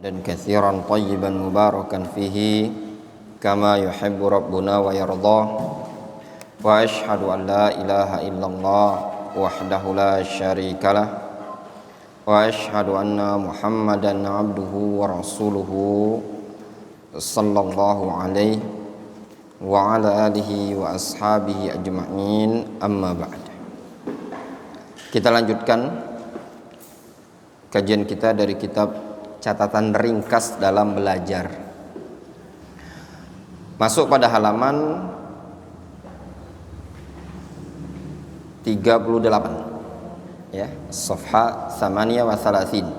dan katsiran thayyiban mubarakan fihi kama yuhibbu rabbuna wa yardah. Wa asyhadu an la ilaha illallah wahdahu la syarikalah wa asyhadu anna Muhammadan abduhu wa rasuluhu sallallahu alaihi wa ala alihi wa ashabihi ajma'in, amma ba'd. Kita lanjutkan kajian kita dari kitab Catatan Ringkas dalam Belajar. Masuk pada halaman 38 ya, safha 38.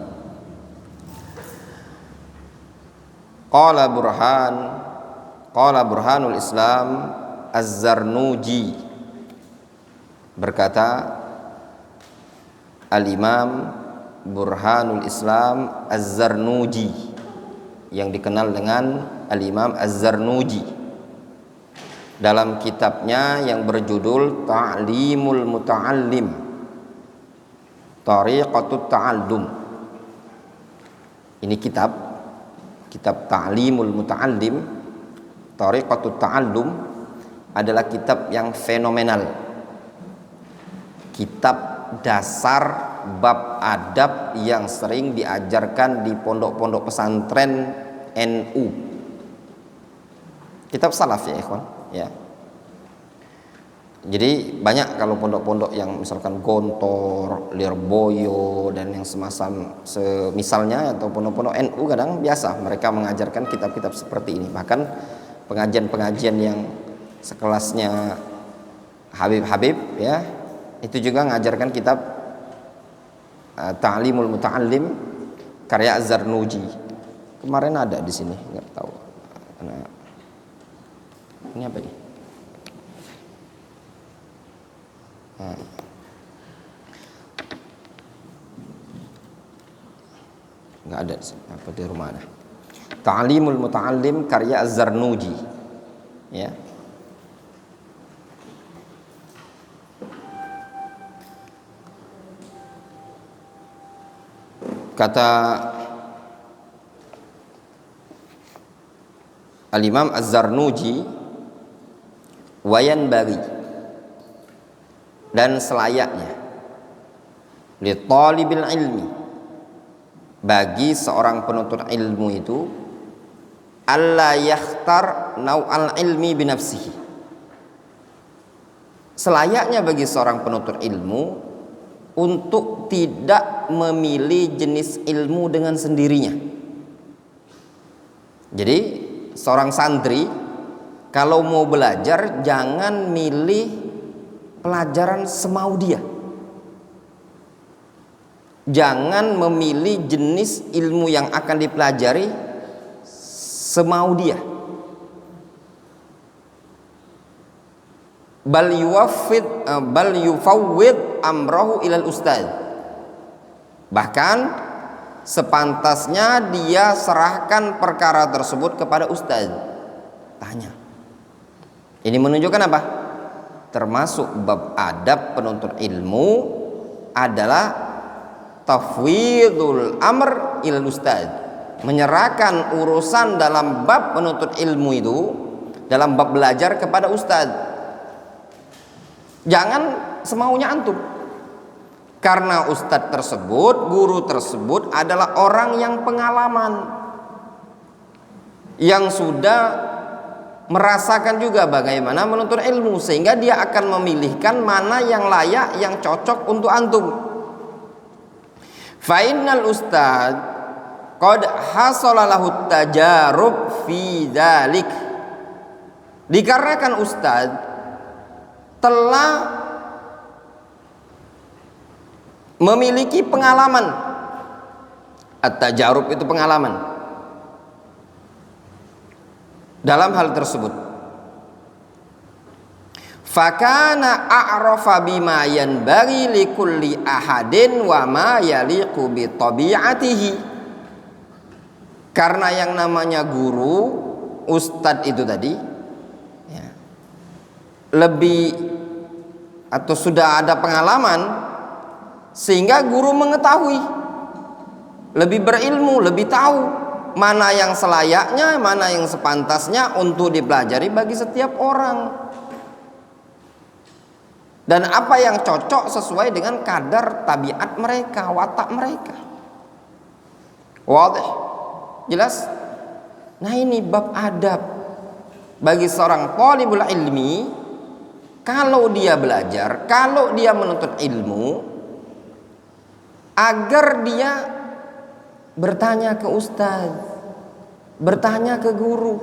Qala Burhanul Islam Az-Zarnuji, berkata Al-Imam Burhanul Islam Az-Zarnuji, yang dikenal dengan Al-Imam Az-Zarnuji, dalam kitabnya yang berjudul Ta'limul Muta'allim, Tariqatut Ta'allum. Ini kitab Ta'limul Muta'allim, Tariqatut Ta'allum adalah kitab yang fenomenal, kitab dasar bab adab yang sering diajarkan di pondok-pondok pesantren NU. Kitab salaf ya ikhwan ya. Jadi banyak kalau pondok-pondok yang misalkan Gontor, Lirboyo dan yang semisalnya atau pondok-pondok NU kadang biasa mereka mengajarkan kitab-kitab seperti ini. Bahkan pengajian-pengajian yang sekelasnya Habib ya, itu juga mengajarkan kitab Ta'limul Muta'allim karya Az-Zarnuji. Kemarin ada di sini, nggak tahu. Nah, ini apa ini? Nggak ada di sini. Apa di rumah ada? Ta'limul Muta'allim karya Az-Zarnuji. Ya. Kata Al-Imam Az-Zarnuji, wayan bagi, dan selayaknya li talibil ilmi, bagi seorang penuntut ilmu itu, alla yakhtar naw'al ilmi binafsihi, selayaknya bagi seorang penuntut ilmu untuk tidak memilih jenis ilmu dengan sendirinya. Jadi seorang santri kalau mau belajar jangan milih pelajaran semau dia. Jangan memilih jenis ilmu yang akan dipelajari semau dia. Bal yufawwid amrahu ilal ustaz. Bahkan sepantasnya dia serahkan perkara tersebut kepada ustaz. Tanya. Ini menunjukkan apa? Termasuk bab adab penuntut ilmu adalah tafwidul amr ilal ustaz. Menyerahkan urusan dalam bab penuntut ilmu itu, dalam bab belajar, kepada ustaz. Jangan semaunya antum. Karena ustadz tersebut, guru tersebut adalah orang yang pengalaman, yang sudah merasakan juga bagaimana menuntut ilmu, sehingga dia akan memilihkan mana yang layak, yang cocok untuk antum. Fa innal ustadz qad hasala lahu tajarub fi dzalik. Dikarenakan ustadz telah memiliki pengalaman. At-tajarub itu pengalaman dalam hal tersebut. Fakana a'rafa bima yanbaghi likulli ahadin wa ma yaliqu bi tabi'atihi. Karena yang namanya guru, ustadz itu tadi ya, lebih atau sudah ada pengalaman, sehingga guru mengetahui, lebih berilmu, lebih tahu mana yang selayaknya, mana yang sepantasnya untuk dipelajari bagi setiap orang, dan apa yang cocok sesuai dengan kadar tabiat mereka, watak mereka. Wadih? Jelas? Nah, ini bab adab bagi seorang talibul ilmi. Kalau dia belajar, kalau dia menuntut ilmu, agar dia bertanya ke ustaz, bertanya ke guru,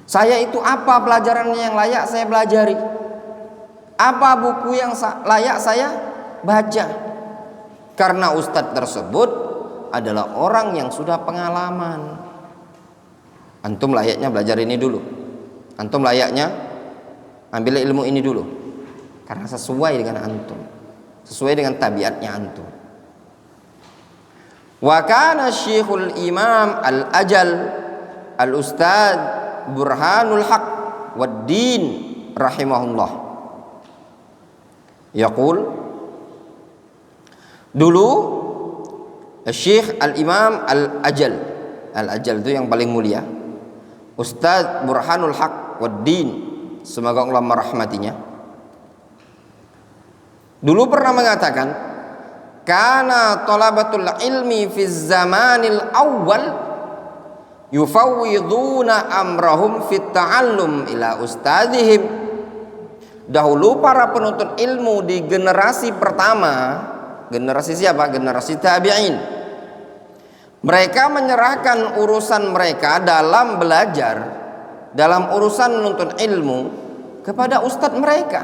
saya itu apa pelajaran yang layak saya pelajari, apa buku yang layak saya baca, karena ustaz tersebut adalah orang yang sudah pengalaman. Antum layaknya belajar ini dulu, antum layaknya ambil ilmu ini dulu, karena sesuai dengan antum, sesuai dengan tabiatnya antum. Wa kana Syekhul Imam Al-Ajal Al-Ustad Burhanul Haq Wad-Din rahimahullah yaqul, dulu Syekh Al-Imam Al-Ajal, Al-Ajal itu yang paling mulia, Ustad Burhanul Haq Wad-Din, semoga Allah merahmatinya, dulu pernah mengatakan, kana talabatul ilmi fi zamanil awal yufawwiduna amrahum fit ta'allum ila ustadzihim. Dahulu para penuntut ilmu di generasi pertama, generasi siapa? Generasi tabi'in. Mereka menyerahkan urusan mereka dalam belajar, dalam urusan menuntut ilmu kepada ustadz mereka.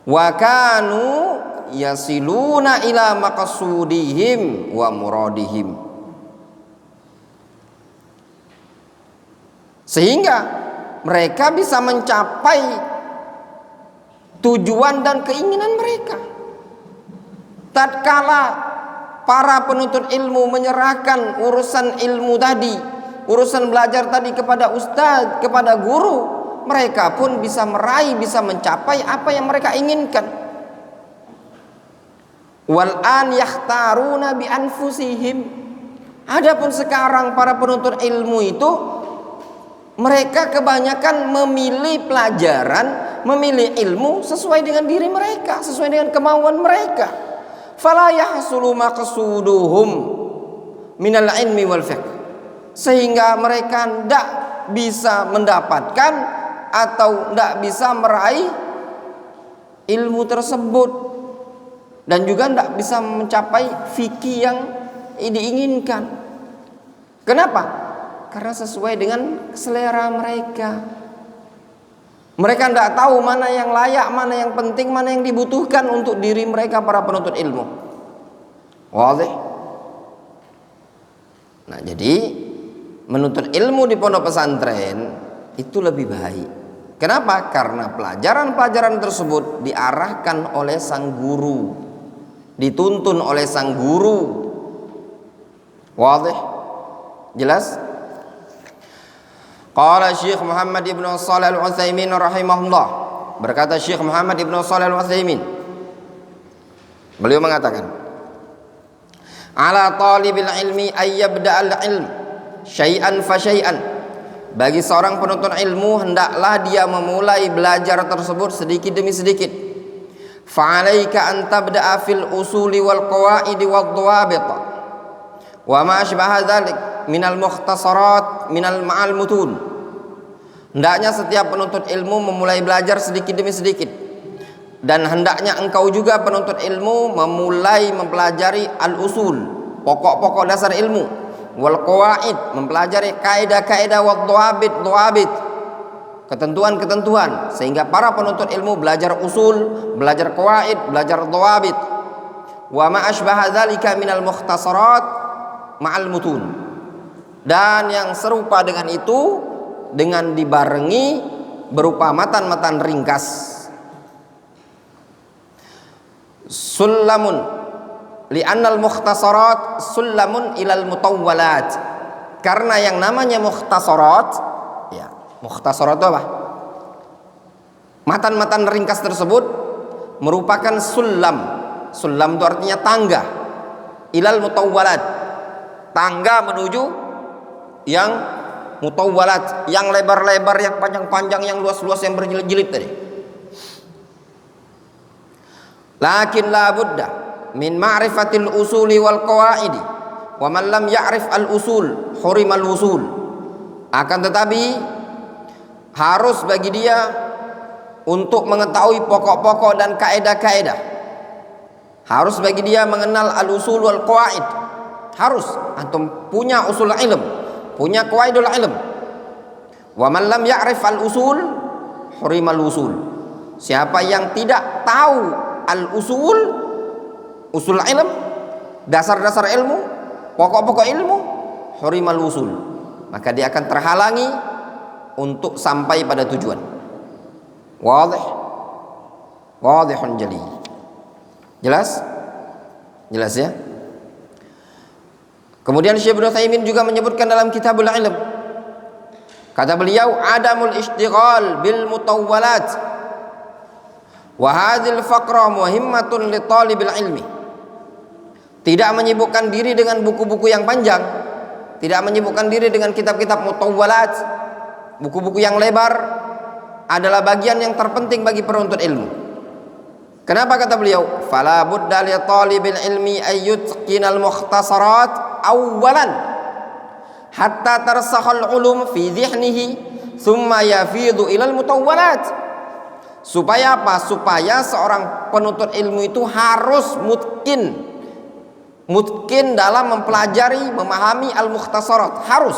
Wa kanu yasiluna ila maqsudihim wa muradihim, sehingga mereka bisa mencapai tujuan dan keinginan mereka. Tatkala para penuntut ilmu menyerahkan urusan ilmu tadi, urusan belajar tadi kepada ustadz, kepada guru, mereka pun bisa meraih, bisa mencapai apa yang mereka inginkan. Wal an yakhtaruna bi anfusihim. Adapun sekarang para penuntut ilmu itu, mereka kebanyakan memilih pelajaran, memilih ilmu sesuai dengan diri mereka, sesuai dengan kemauan mereka. Fala yahsulu maqsuduhum minal ilmi wal fiqh, sehingga mereka tidak bisa mendapatkan atau tidak bisa meraih ilmu tersebut, dan juga tidak bisa mencapai fikih yang diinginkan. Kenapa? Karena sesuai dengan selera mereka. Mereka tidak tahu mana yang layak, mana yang penting, mana yang dibutuhkan untuk diri mereka para penuntut ilmu. Wazi? Nah, jadi menuntut ilmu di pondok pesantren itu lebih baik. Kenapa? Karena pelajaran-pelajaran tersebut diarahkan oleh sang guru, dituntun oleh sang guru. Wazi? Jelas? Qala Syekh Muhammad ibn Shalih Al-Utsaimin rahimahullah, berkata Syekh Muhammad ibn Shalih Al-Utsaimin, beliau mengatakan, ala talibil ilmi ay yabda'al ilm syai'an fa syai'an, bagi seorang penuntut ilmu hendaklah dia memulai belajar tersebut sedikit demi sedikit. Fa 'alaika an tabda'a fil usuli wal qawaid wad dhawabit wa ma asbaha dzalik minal mukhtasarat minal ma'al mutun. Hendaknya setiap penuntut ilmu memulai belajar sedikit demi sedikit, dan hendaknya engkau juga penuntut ilmu memulai mempelajari al-usul, pokok-pokok dasar ilmu, wal qawaid, mempelajari kaidah-kaidah, wad dhawabit, ketentuan-ketentuan, sehingga para penuntut ilmu belajar usul, belajar qawaid, belajar dhawabit. Wa ma asbaha dzalika minal mukhtasarat ma'al mutun, dan yang serupa dengan itu dengan dibarengi berupa matan-matan ringkas. Sullamun li'annal mukhtasarat sullamun ilal mutawwalat, karena yang namanya mukhtasarat, ya, mukhtasarat itu apa? Matan-matan ringkas tersebut merupakan sullam. Sullam itu artinya tangga. Ilal mutawwalat, tangga menuju yang mutawwalat, yang lebar-lebar, yang panjang-panjang, yang luas-luas, yang berjilid-jilid tadi. Lakin la budda min ma'rifatil usuli wal qawaidi, wa man lam ya'rif al usul hurimal wusul. Akan tetapi harus bagi dia untuk mengetahui pokok-pokok dan kaedah-kaedah. Harus bagi dia mengenal al usul wal qawaid. Harus antum punya usul ilm, punya qawaidul ilm. Wa man lam ya'rif al usul hurimal wusul. Siapa yang tidak tahu al-usul, usul ilm, dasar-dasar ilmu, pokok-pokok ilmu, hurimal wusul, maka dia akan terhalangi untuk sampai pada tujuan. Wadih, wadihun jali. Jelas? Jelas ya? Kemudian Syekh Ibnu Utsaimin juga menyebutkan dalam Kitabul Ilm, kata beliau, adamul ishtighal bil mutawwalat wa hadhil faqra muhimmatun li talibil ilmi. Tidak menyibukkan diri dengan buku-buku yang panjang, tidak menyibukkan diri dengan kitab-kitab mutawwalat, buku-buku yang lebar, adalah bagian yang terpenting bagi penuntut ilmu. Kenapa kata beliau? Fala budda li talibil ilmi ayyutqinal mukhtasarat awwalan hatta tarsahal ulum fi dhihnihi thumma yafidu ilal mutawwalat. Supaya apa? Supaya seorang penuntut ilmu itu harus mutkin dalam mempelajari, memahami al-mukhtasarat. Harus.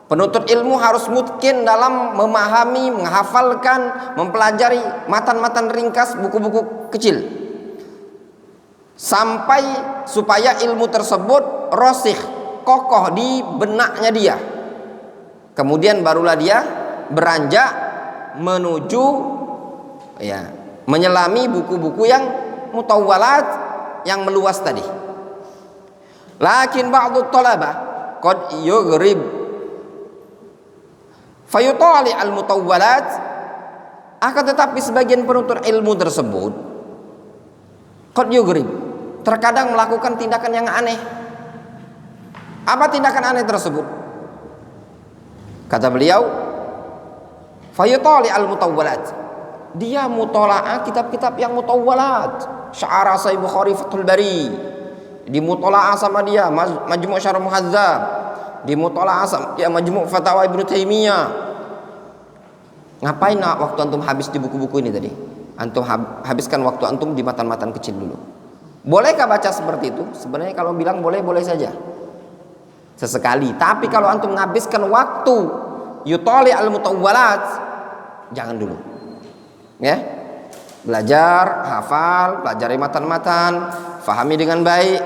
Penuntut ilmu harus mutkin dalam memahami, menghafalkan, mempelajari matan-matan ringkas, buku-buku kecil, sampai supaya ilmu tersebut rasikh, kokoh di benaknya dia. Kemudian barulah dia beranjak menuju menyelami buku-buku yang mutawwalat, yang meluas tadi. Lakin ba'du talabah qad yughrib fayutali al-mutawwalat. Akan tetapi sebagian penuntut ilmu tersebut qad yughrib, terkadang melakukan tindakan yang aneh. Apa tindakan aneh tersebut? Kata beliau, fayutali al-mutawwalat, dia mutola'ah kitab-kitab yang mutawwalat. Sya'ara Sahih Bukhari Fathul Bari, dimutola'ah sama dia Majmu' Syarh Muhadzab, dimutola'ah sama dia Majmu' Fatawa Ibnu Taimiyah. Ngapain waktu antum habis di buku-buku ini tadi? Antum habiskan waktu antum di matan-matan kecil dulu. Bolehkah baca seperti itu? Sebenarnya kalau bilang boleh-boleh saja, sesekali. Tapi kalau antum menghabiskan waktu yutoli al-mutawwalat, jangan dulu. Ya, belajar, hafal, pelajari matan-matan, fahami dengan baik.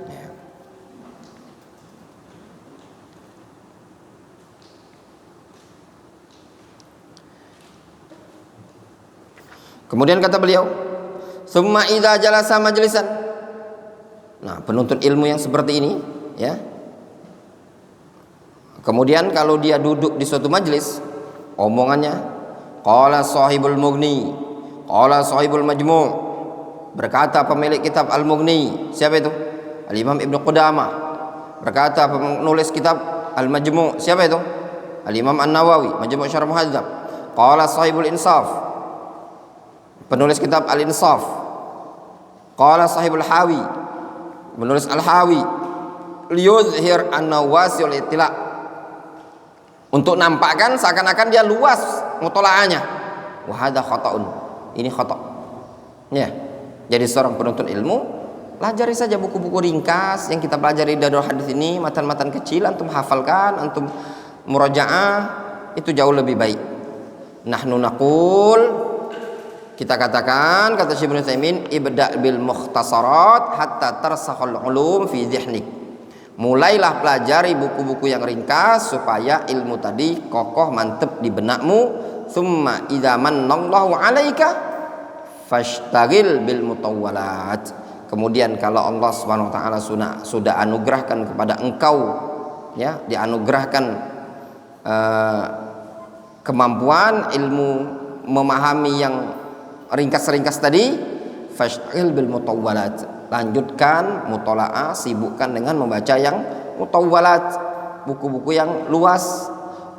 Ya. Kemudian kata beliau, summa idza jalasa majlisan. Nah, penuntut ilmu yang seperti ini, ya. Kemudian kalau dia duduk di suatu majelis, omongannya qala sahibul mughni, qala sahibul majmu', berkata pemilik kitab al-mughni. Siapa itu? Al-Imam Ibnu Qudamah. Berkata penulis kitab al-majmu'. Siapa itu? Al-Imam An-Nawawi, Majmu' Syarh Muhadzab. Qala sahibul insaf, penulis kitab al-insaf. Qala sahibul hawi, penulis al-hawi. Liyuzhir an-nawasiul ittila', untuk nampakkan seakan-akan dia luas mutola'ahnya. Wa hadza khata'un, ini khata'. Ya. Jadi seorang penuntut ilmu, pelajari saja buku-buku ringkas yang kita pelajari dari hadis ini, matan-matan kecil antum hafalkan, antum murajaah, itu jauh lebih baik. Nahnu naqul, kita katakan, kata Syekh Ibnu Utsaimin, ibda' bil mukhtasarat hatta tarsahul ulum fi dhihnik. Mulailah pelajari buku-buku yang ringkas supaya ilmu tadi kokoh mantep di benakmu. Tsumma idza manallahu 'alaika fashtagil bil mutawwalat. Kemudian kalau Allah Subhanahu wa taala sudah anugerahkan kepada engkau, ya, dianugerahkan kemampuan ilmu memahami yang ringkas-ringkas tadi, fashtagil bil mutawwalat, lanjutkan mutola'ah, sibukkan dengan membaca yang mutawwalat, buku-buku yang luas.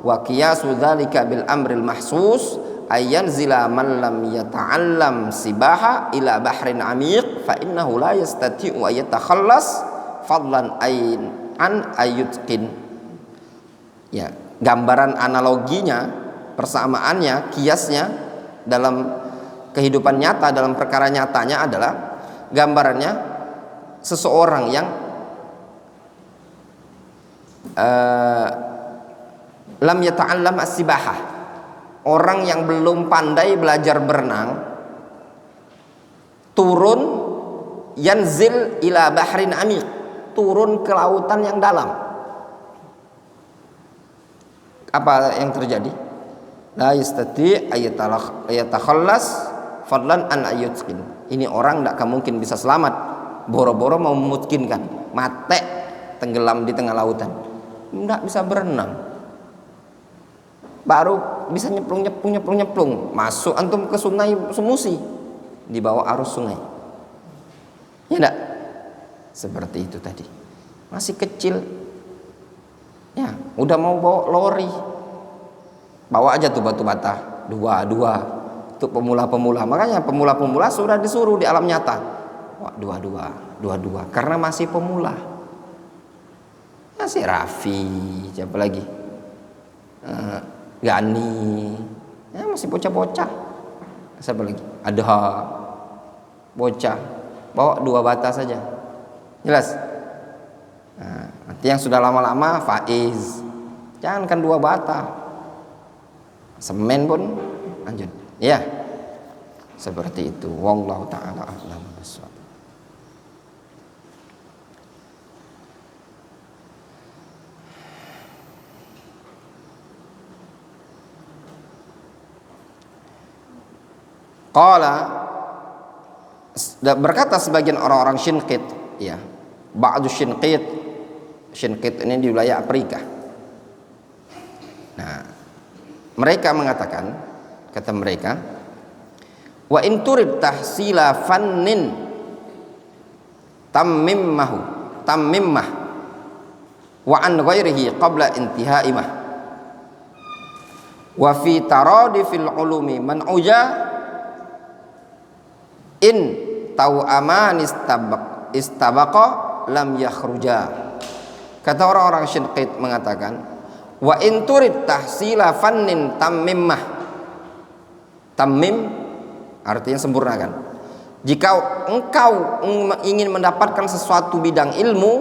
Wa qiyasu dzalika bil amril mahsus ayanzila man lam yata'allam sibaha ila bahrin amiq fa innahu la yastati'u ay yatakhallas fadlan an ayutqin. Ya, gambaran analoginya, persamaannya, kiasnya dalam kehidupan nyata, dalam perkara nyatanya adalah gambarannya seseorang yang lam yata'allam as-sibahah, orang yang belum pandai belajar berenang, turun yanzil ila bahrin amiq, turun ke lautan yang dalam. Apa yang terjadi? La yastati ayatakhallas fadlan an ayutqin. Ini orang tidak mungkin bisa selamat, boro-boro mau memutkinkan, mate tenggelam di tengah lautan, tidak bisa berenang, baru bisa nyemplung, masuk antum ke sungai Sumusi, di bawah arus sungai, ya enggak? Seperti itu tadi, masih kecil, ya udah mau bawa lori, bawa aja tuh batu bata dua untuk pemula-pemula. Makanya pemula-pemula sudah disuruh di alam nyata, wah dua karena masih pemula, masih Raffi, siapa lagi, Gani, ya masih bocah-bocah, siapa lagi, Adha, bocah, bawa 2 bata saja, jelas. Nah, nanti yang sudah lama-lama Faiz, jangankan 2 bata, semen pun lanjut, ya seperti itu. Wallahu ta'ala a'lam bishawab. Qala, berkata sebagian orang-orang Shinqit, ya, ba'du Shinqit ini di wilayah Afrika. Nah, mereka mengatakan, kata mereka, wa in turid tahsila fannin tammimah wa an ghairihi qabla intihaimah wa fi taradifil ulumi man uja in tau aman istabaqa lam yakhruja. Kata orang-orang Shinqit mengatakan, wa in turid tahsila fannin tammimah, tammim artinya sempurnakan. Jika engkau ingin mendapatkan sesuatu bidang ilmu,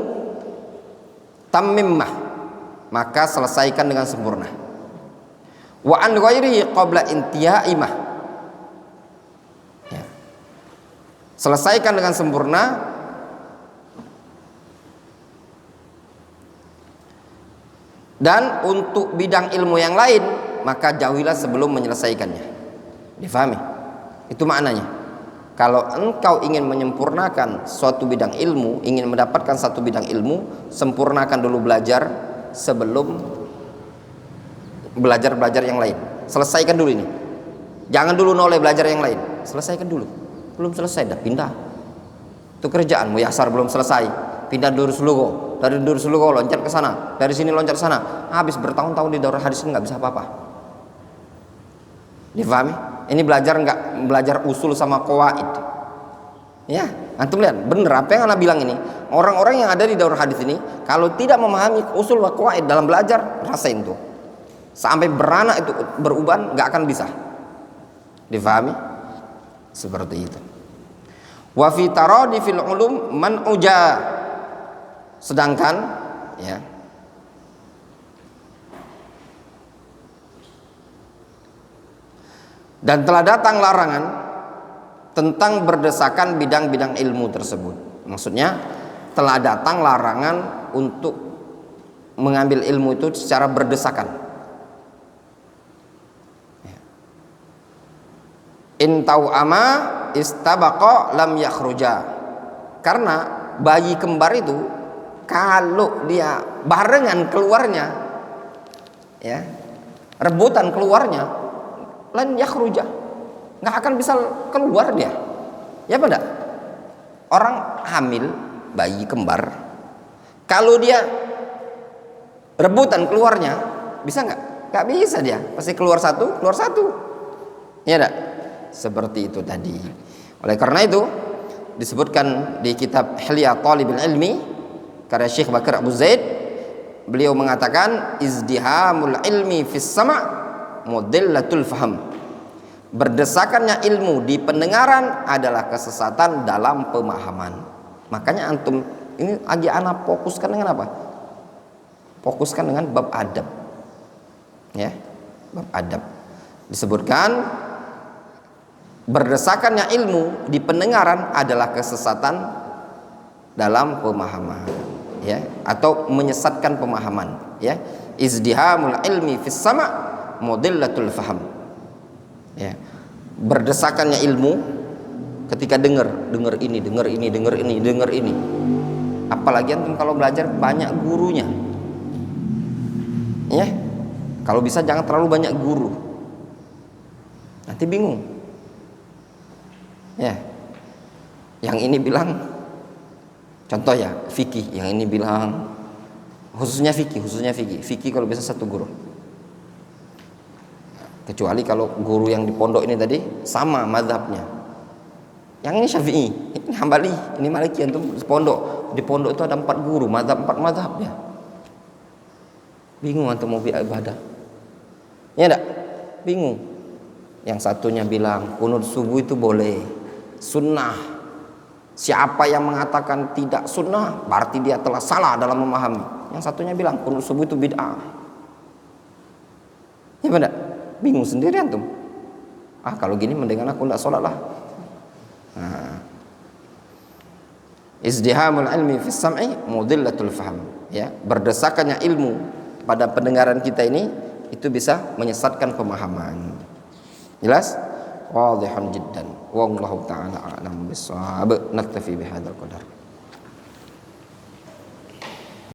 tammimah, maka selesaikan dengan sempurna. Wa an ghairihi qabla intihaimah, ya, selesaikan dengan sempurna dan untuk bidang ilmu yang lain maka jauhilah sebelum menyelesaikannya. Difahami? Itu maknanya. Kalau engkau ingin menyempurnakan suatu bidang ilmu, ingin mendapatkan satu bidang ilmu, sempurnakan dulu belajar sebelum belajar yang lain. Selesaikan dulu ini. Jangan dulu noleh belajar yang lain. Selesaikan dulu. Belum selesai dah pindah. Itu kerjaan Muyasar belum selesai, pindah Durus Lugo. Dari Durus Lugo loncat ke sana, dari sini loncat ke sana. Habis bertahun-tahun di daurah hadis ini nggak bisa apa-apa. Difahami? Ini belajar usul sama qawaid. Ya, antum lihat bener apa yang anak bilang ini. Orang-orang yang ada di daurah hadis ini kalau tidak memahami usul wa qawaid dalam belajar, rasain tuh. Sampai beranak itu beruban nggak akan bisa. Difahami? Seperti itu. Wa fi taradifil ulum man uja. Sedangkan ya, dan telah datang larangan tentang berdesakan bidang-bidang ilmu tersebut. Maksudnya telah datang larangan untuk mengambil ilmu itu secara berdesakan. In tau'ama istabaqa lam yakhruja. Karena bayi kembar itu kalau dia barengan keluarnya, ya, rebutan keluarnya, lan yakhruja, nggak akan bisa keluar dia, ya apa enggak? Orang hamil bayi kembar, kalau dia rebutan keluarnya, bisa nggak? Nggak bisa, dia pasti keluar satu. Ya enggak? Seperti itu tadi. Oleh karena itu disebutkan di kitab Hilya Thalibul Ilmi karya Syekh Bakar Abu Zaid, beliau mengatakan izdihamul ilmi fis sama' mudillatul faham. Berdesakannya ilmu di pendengaran adalah kesesatan dalam pemahaman. Makanya antum ini lagi anak fokuskan dengan apa? Fokuskan dengan bab adab. Ya, bab adab. Disebutkan berdesakannya ilmu di pendengaran adalah kesesatan dalam pemahaman, ya, atau menyesatkan pemahaman, ya. Izdihamul ilmi fis sama' mudillatul faham. Ya. Berdesakannya ilmu ketika dengar ini. Apalagi antum kalau belajar banyak gurunya. Ya. Kalau bisa jangan terlalu banyak guru. Nanti bingung. Ya. Yang ini bilang, contoh ya, fikih, yang ini bilang khususnya fikih. Fikih kalau bisa satu guru. Kecuali kalau guru yang di pondok ini tadi sama mazhabnya. Yang ini Syafi'i, ini Hambali, ini Maliki, antum di pondok. Di pondok itu ada 4 guru, mazhab 4 mazhab ya. Bingung antum mau ibadah. Ya enggak? Bingung. Yang satunya bilang kunut subuh itu boleh, sunnah. Siapa yang mengatakan tidak sunnah berarti dia telah salah dalam memahami. Yang satunya bilang kunut subuh itu bid'ah. Ya benar? Bingung sendiri antum. Kalau gini mendingan aku enggak sholat lah. Izdihamul ilmi fis sam'i mudillatul faham. Ya, berdesakannya ilmu pada pendengaran kita ini itu bisa menyesatkan pemahaman. Jelas? Wadhihan jiddan. Wallahu ta'ala a'lam bissawab. Naktafi bihadzal qadar.